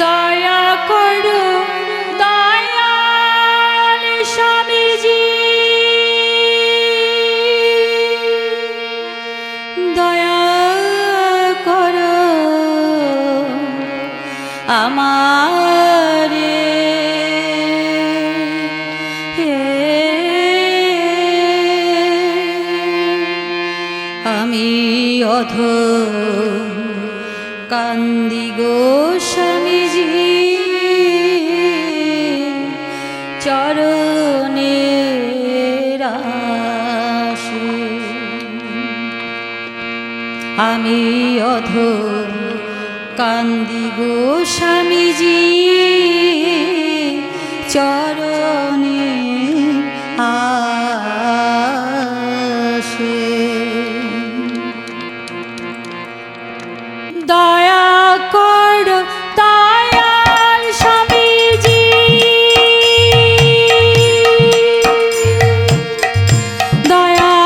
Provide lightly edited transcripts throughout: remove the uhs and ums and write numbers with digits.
দয়া করো দয়াল স্বামীজি, দয়া করো আমারে, আমি অধম কান্দি গো স্বামীজি, চরণের আশে। আমি অধম কান্দি গো স্বামীজি, চরণের আশে। দয়া করো দয়াল স্বামীজি, দয়া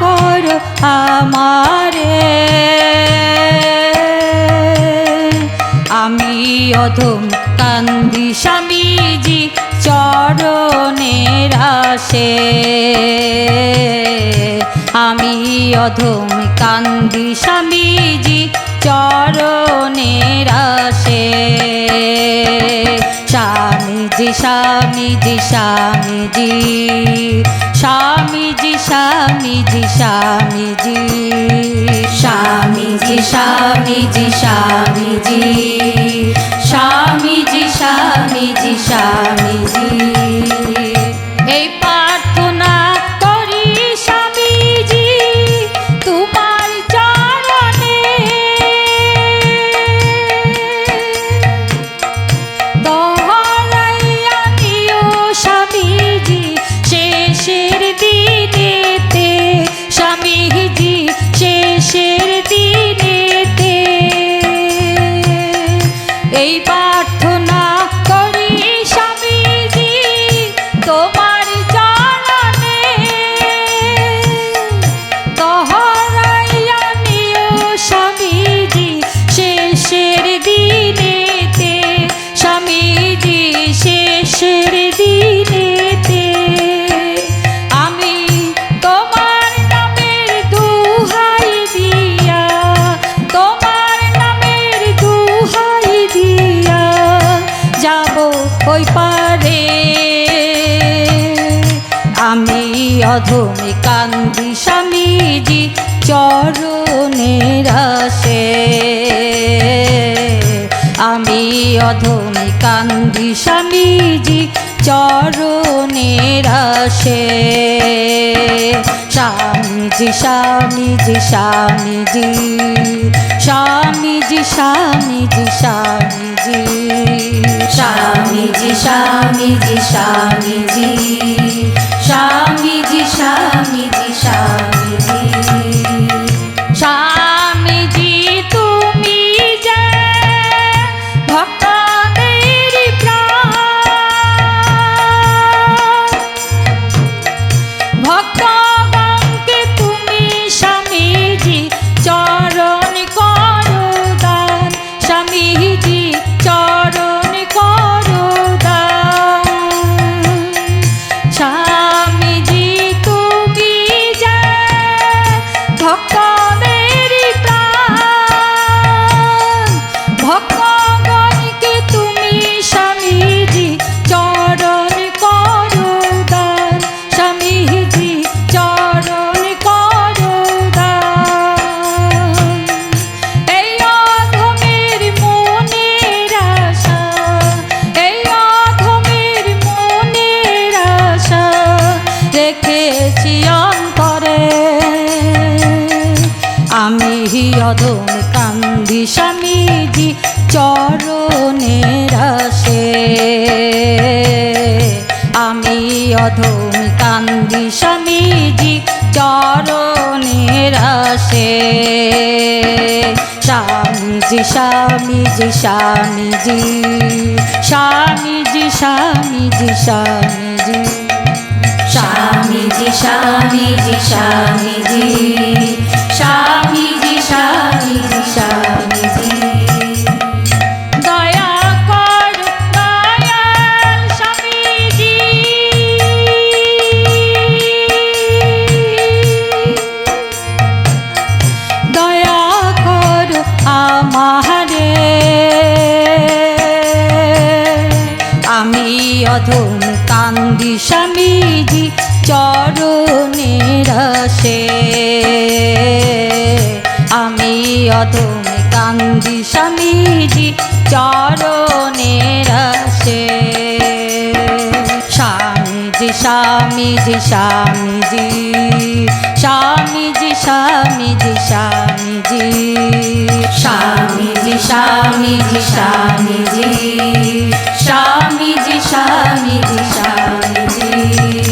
করো আমারে, আমি অধম কান্দি স্বামীজি, চরণের আশে। আমি অধম কান্দি স্বামীজি, চরণের আশে। স্বামীজি স্বামীজি স্বামীজি, স্বামীজি স্বামীজি স্বামীজি, স্বামীজি স্বামীজি স্বামীজি, স্বামীজি স্বামীজি স্বামীজি। এই প্রার্থনা করি স্বামীজি তোমার চরণে, দহরাইয়া নিও স্বামীজি শেষের দিনেতে, স্বামীজি শেষের দিনেতে। এই প্রার্থনা করি স্বামীজি তোমার চরণে, দহরাইয়া নিও স্বামীজি শেষের দিনেতে, স্বামীজি শেষের দিনেতে। আমি তোমার নামের দুহাই দিয়া, তোমার নামের দুহাই দিয়া যাব ওই পারে। আমি অধম কান্দি স্বামীজি, চরণের আশে। আমি অধম কান্দি স্বামীজি, চরণের আশে। স্বামীজি স্বামীজি স্বামীজি, স্বামীজি স্বামীজি স্বামীজি, স্বামীজি স্বামীজি স্বামীজি, স্বামীজি স্বামীজি স্বামীজি। স্বামীজি তুমি যে ভক্তদের প্রাণ, ভক্তগণকে তুমি স্বামীজি চরণ করো দান, স্বামীজি চরণ করো দান। স্বামীজি তুমি যে ভক্তদের প্রাণ, ভক্তগণকে তুমি স্বামীজি চরণ করো দান, স্বামীজি চরণ করো দান। এই অধমের মনের আশা, এই অধমের মনের আশা রেখেছি অন্তরে। আমি অধম কান্দি স্বামীজি, চরণের আশে। আমি অধম কান্দি স্বামীজি, চরণের আশে। স্বামীজি স্বামীজি স্বামীজি, স্বামীজি স্বামীজি স্বামীজি, স্বামীজি স্বামীজি স্বামীজি, স্বামীজি স্বামীজি স্বামীজি। দয়া স্বামীজি চরণের আসে আমি অধমে কান্দি স্বামীজি চরণের আসে স্বামীজি স্বামীজি স্বামীজি স্বামীজি স্বামীজি স্বামীজি স্বামীজি স্বামীজি স্বামীজি স্বামীজি স্বামীজি স্বামীজি